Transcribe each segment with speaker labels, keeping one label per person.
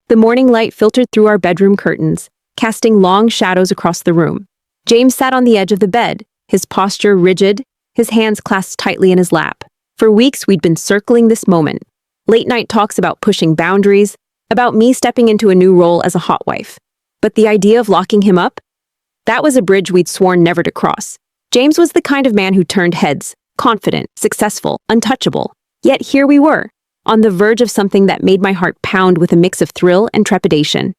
Speaker 1: The morning light filtered through our bedroom curtains, casting long shadows across the room. James sat on the edge of the bed, his posture rigid, his hands clasped tightly in his lap. For weeks, we'd been circling this moment. Late-night talks about pushing boundaries, about me stepping into a new role as a hot wife. But the idea of locking him up? That was a bridge we'd sworn never to cross. James was the kind of man who turned heads, confident, successful, untouchable. Yet here we were, on the verge of something that made my heart pound with a mix of thrill and trepidation.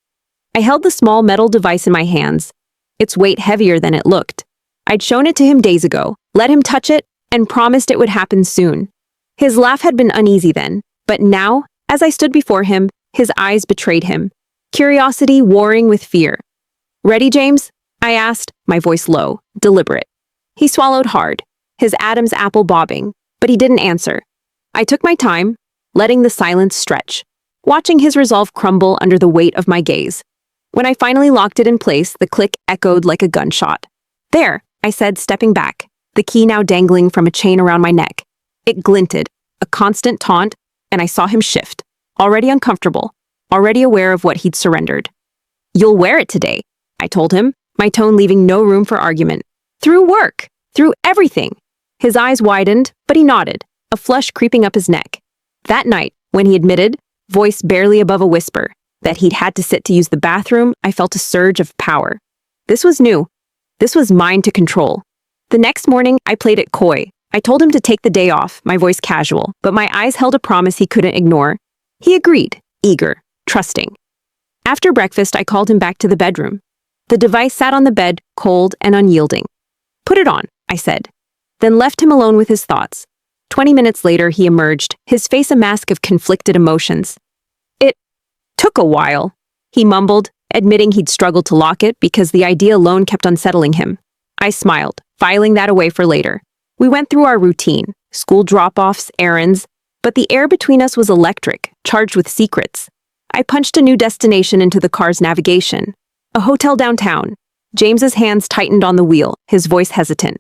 Speaker 1: I held the small metal device in my hands, its weight heavier than it looked. I'd shown it to him days ago, let him touch it, and promised it would happen soon. His laugh had been uneasy then, but now, as I stood before him, his eyes betrayed him, curiosity warring with fear. "Ready, James?" I asked, my voice low, deliberate. He swallowed hard, his Adam's apple bobbing, but he didn't answer. I took my time, letting the silence stretch, watching his resolve crumble under the weight of my gaze. When I finally locked it in place, the click echoed like a gunshot. "There," I said, stepping back, the key now dangling from a chain around my neck. It glinted, a constant taunt, and I saw him shift, already uncomfortable, already aware of what he'd surrendered. "You'll wear it today," I told him, my tone leaving no room for argument. "Through work, through everything." His eyes widened, but he nodded, a flush creeping up his neck. That night, when he admitted, voice barely above a whisper, that he'd had to sit to use the bathroom, I felt a surge of power. This was new. This was mine to control. The next morning, I played it coy. I told him to take the day off, my voice casual, but my eyes held a promise he couldn't ignore. He agreed, eager, trusting. After breakfast, I called him back to the bedroom. The device sat on the bed, cold and unyielding. "Put it on," I said, then left him alone with his thoughts. 20 minutes later, he emerged, his face a mask of conflicted emotions. "It took a while," he mumbled, admitting he'd struggled to lock it because the idea alone kept unsettling him. I smiled, filing that away for later. We went through our routine, school drop-offs, errands, but the air between us was electric, charged with secrets. I punched a new destination into the car's navigation. A hotel downtown. James's hands tightened on the wheel, his voice hesitant.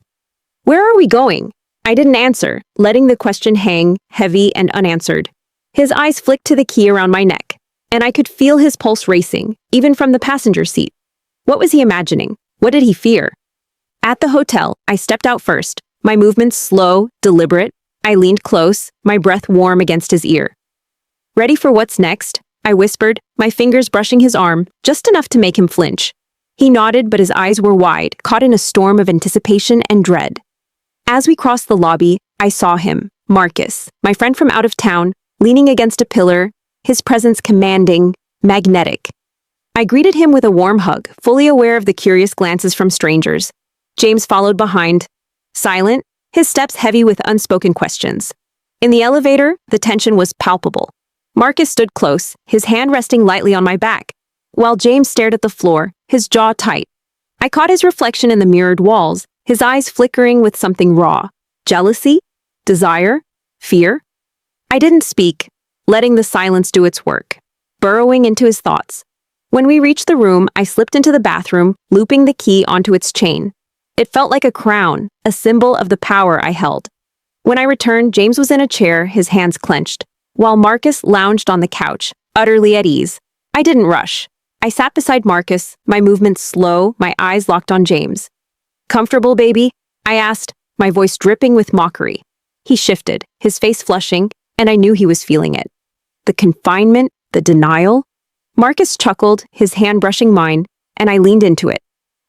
Speaker 1: "Where are we going?" I didn't answer, letting the question hang, heavy and unanswered. His eyes flicked to the key around my neck, and I could feel his pulse racing, even from the passenger seat. What was he imagining? What did he fear? At the hotel, I stepped out first, my movements slow, deliberate. I leaned close, my breath warm against his ear. "Ready for what's next?" I whispered, my fingers brushing his arm, just enough to make him flinch. He nodded, but his eyes were wide, caught in a storm of anticipation and dread. As we crossed the lobby, I saw him, Marcus, my friend from out of town, leaning against a pillar, his presence commanding, magnetic. I greeted him with a warm hug, fully aware of the curious glances from strangers. James followed behind, silent, his steps heavy with unspoken questions. In the elevator, the tension was palpable. Marcus stood close, his hand resting lightly on my back, while James stared at the floor, his jaw tight. I caught his reflection in the mirrored walls, his eyes flickering with something raw. Jealousy? Desire? Fear? I didn't speak, letting the silence do its work, burrowing into his thoughts. When we reached the room, I slipped into the bathroom, looping the key onto its chain. It felt like a crown, a symbol of the power I held. When I returned, James was in a chair, his hands clenched, while Marcus lounged on the couch, utterly at ease. I didn't rush. I sat beside Marcus, my movements slow, my eyes locked on James. "Comfortable, baby?" I asked, my voice dripping with mockery. He shifted, his face flushing, and I knew he was feeling it. The confinement, the denial. Marcus chuckled, his hand brushing mine, and I leaned into it,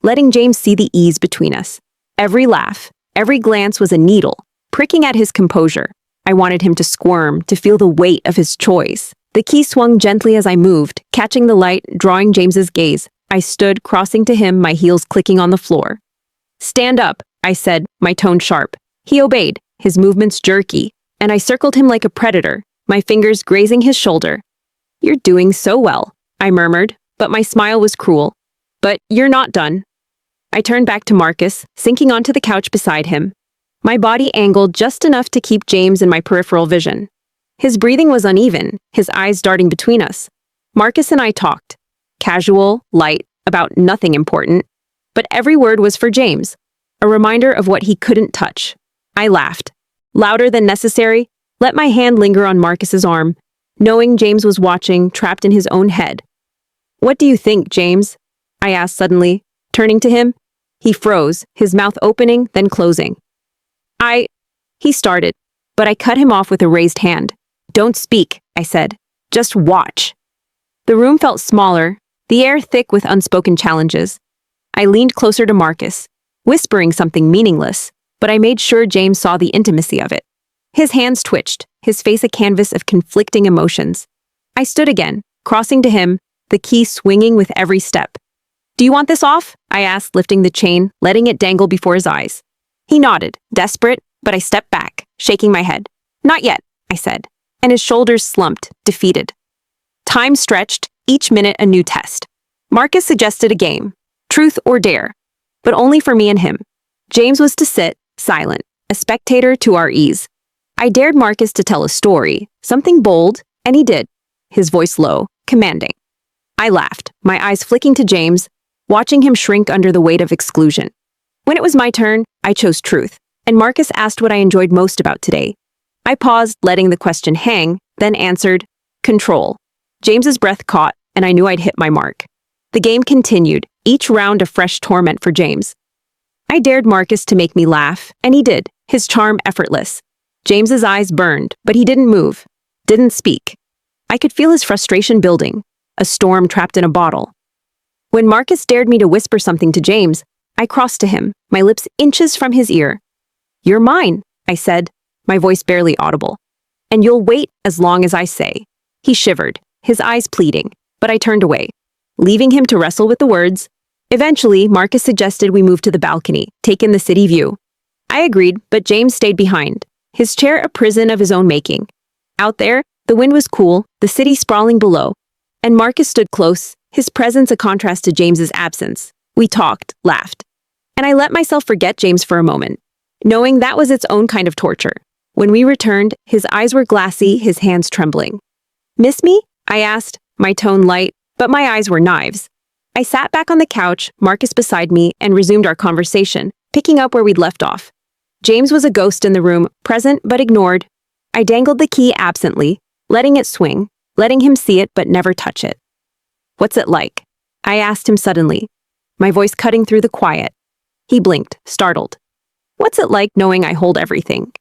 Speaker 1: letting James see the ease between us. Every laugh, every glance was a needle, pricking at his composure. I wanted him to squirm, to feel the weight of his choice. The key swung gently as I moved, catching the light, drawing James's gaze. I stood, crossing to him, my heels clicking on the floor. "Stand up," I said, my tone sharp. He obeyed, his movements jerky, and I circled him like a predator, my fingers grazing his shoulder. "You're doing so well," I murmured, but my smile was cruel. "But you're not done." I turned back to Marcus, sinking onto the couch beside him. My body angled just enough to keep James in my peripheral vision. His breathing was uneven, his eyes darting between us. Marcus and I talked. Casual, light, about nothing important. But every word was for James, a reminder of what he couldn't touch. I laughed. Louder than necessary, let my hand linger on Marcus's arm, knowing James was watching, trapped in his own head, "What do you think, James?" I asked suddenly, turning to him. He froze, his mouth opening, then closing. He started, but I cut him off with a raised hand. "Don't speak," I said. "Just watch." The room felt smaller, the air thick with unspoken challenges. I leaned closer to Marcus, whispering something meaningless, but I made sure James saw the intimacy of it. His hands twitched, his face a canvas of conflicting emotions. I stood again, crossing to him, the key swinging with every step. "Do you want this off?" I asked, lifting the chain, letting it dangle before his eyes. He nodded, desperate, but I stepped back, shaking my head. "Not yet," I said, and his shoulders slumped, defeated. Time stretched, each minute a new test. Marcus suggested a game, truth or dare, but only for me and him. James was to sit, silent, a spectator to our ease. I dared Marcus to tell a story, something bold, and he did, his voice low, commanding. I laughed, my eyes flicking to James, watching him shrink under the weight of exclusion. When it was my turn, I chose truth, and Marcus asked what I enjoyed most about today. I paused, letting the question hang, then answered, control. James's breath caught, and I knew I'd hit my mark. The game continued, each round a fresh torment for James. I dared Marcus to make me laugh, and he did, his charm effortless. James's eyes burned, but he didn't move, didn't speak. I could feel his frustration building, a storm trapped in a bottle. When Marcus dared me to whisper something to James, I crossed to him, my lips inches from his ear. "You're mine," I said, my voice barely audible. "And you'll wait as long as I say." He shivered, his eyes pleading, but I turned away, leaving him to wrestle with the words. Eventually, Marcus suggested we move to the balcony, take in the city view. I agreed, but James stayed behind, his chair a prison of his own making. Out there, the wind was cool, the city sprawling below, and Marcus stood close, his presence a contrast to James's absence. We talked, laughed, and I let myself forget James for a moment, knowing that was its own kind of torture. When we returned, his eyes were glassy, his hands trembling. "Miss me?" I asked, my tone light, but my eyes were knives. I sat back on the couch, Marcus beside me, and resumed our conversation, picking up where we'd left off. James was a ghost in the room, present but ignored. I dangled the key absently, letting it swing, letting him see it but never touch it. "What's it like?" I asked him suddenly, my voice cutting through the quiet. He blinked, startled. "What's it like knowing I hold everything?"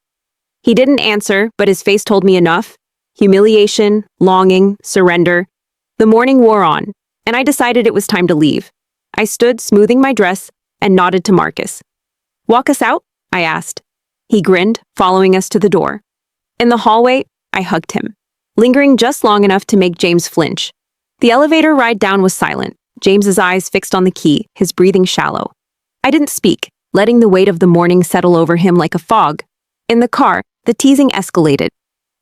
Speaker 1: He didn't answer, but his face told me enough. Humiliation, longing, surrender. The morning wore on, and I decided it was time to leave. I stood, smoothing my dress, and nodded to Marcus. "Walk us out?" I asked. He grinned, following us to the door. In the hallway, I hugged him, lingering just long enough to make James flinch. The elevator ride down was silent, James's eyes fixed on the key, his breathing shallow. I didn't speak, letting the weight of the morning settle over him like a fog. In the car, the teasing escalated.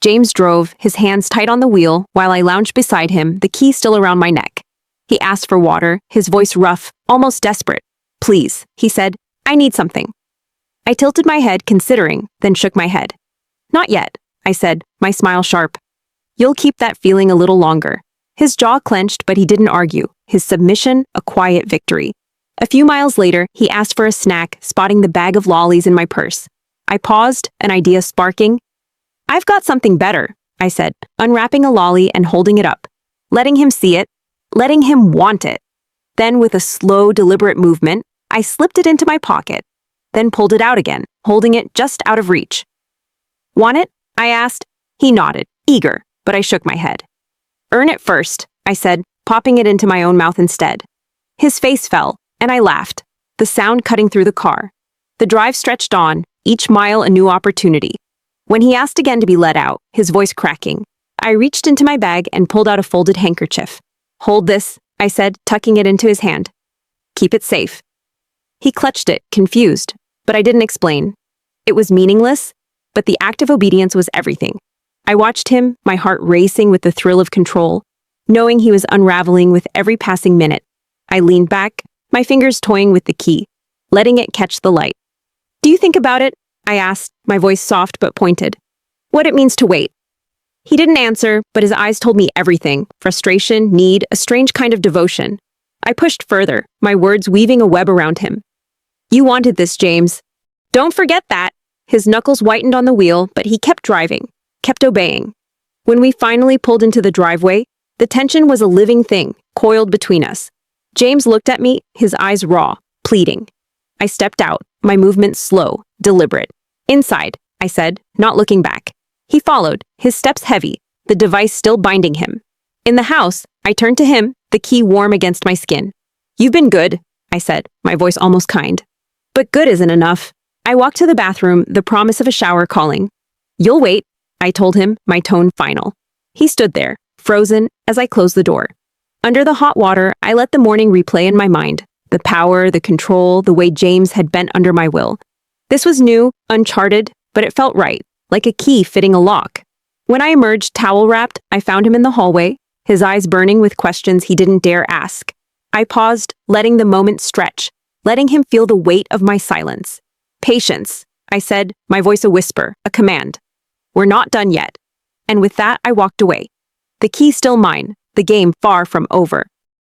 Speaker 1: James drove, his hands tight on the wheel, while I lounged beside him, the key still around my neck. He asked for water, his voice rough, almost desperate. "Please," he said, "I need something." I tilted my head, considering, then shook my head. "Not yet," I said, my smile sharp. "You'll keep that feeling a little longer." His jaw clenched, but he didn't argue, his submission a quiet victory. A few miles later, he asked for a snack, spotting the bag of lollies in my purse. I paused, an idea sparking. "I've got something better," I said, unwrapping a lolly and holding it up, letting him see it, letting him want it. Then, with a slow, deliberate movement, I slipped it into my pocket, then pulled it out again, holding it just out of reach. "Want it?" I asked. He nodded, eager, but I shook my head. "Earn it first," I said, popping it into my own mouth instead. His face fell, and I laughed, the sound cutting through the car. The drive stretched on, each mile a new opportunity. When he asked again to be let out, his voice cracking, I reached into my bag and pulled out a folded handkerchief. "Hold this," I said, tucking it into his hand. "Keep it safe." He clutched it, confused, but I didn't explain. It was meaningless, but the act of obedience was everything. I watched him, my heart racing with the thrill of control, knowing he was unraveling with every passing minute. I leaned back, my fingers toying with the key, letting it catch the light. "Do you think about it?" I asked, my voice soft but pointed. "What it means to wait." He didn't answer, but his eyes told me everything, frustration, need, a strange kind of devotion. I pushed further, my words weaving a web around him. "You wanted this, James. Don't forget that." His knuckles whitened on the wheel, but he kept driving, kept obeying. When we finally pulled into the driveway, The tension was a living thing, coiled between us. James looked at me, his eyes raw, pleading. I stepped out, my movements slow, deliberate. Inside, I said, not looking back. He followed, his steps heavy, the device still binding him. In the house, I turned to him, the key warm against my skin. You've been good, I said, my voice almost kind. But good isn't enough. I walked to the bathroom, the promise of a shower calling. You'll wait, I told him, my tone final. He stood there, frozen, as I closed the door. Under the hot water, I let the morning replay in my mind. The power, the control, the way James had bent under my will. This was new, uncharted, but it felt right, like a key fitting a lock. When I emerged towel-wrapped, I found him in the hallway, his eyes burning with questions he didn't dare ask. I paused, letting the moment stretch, letting him feel the weight of my silence. Patience, I said, my voice a whisper, a command. We're not done yet. And with that, I walked away. The key still mine, the game far from over.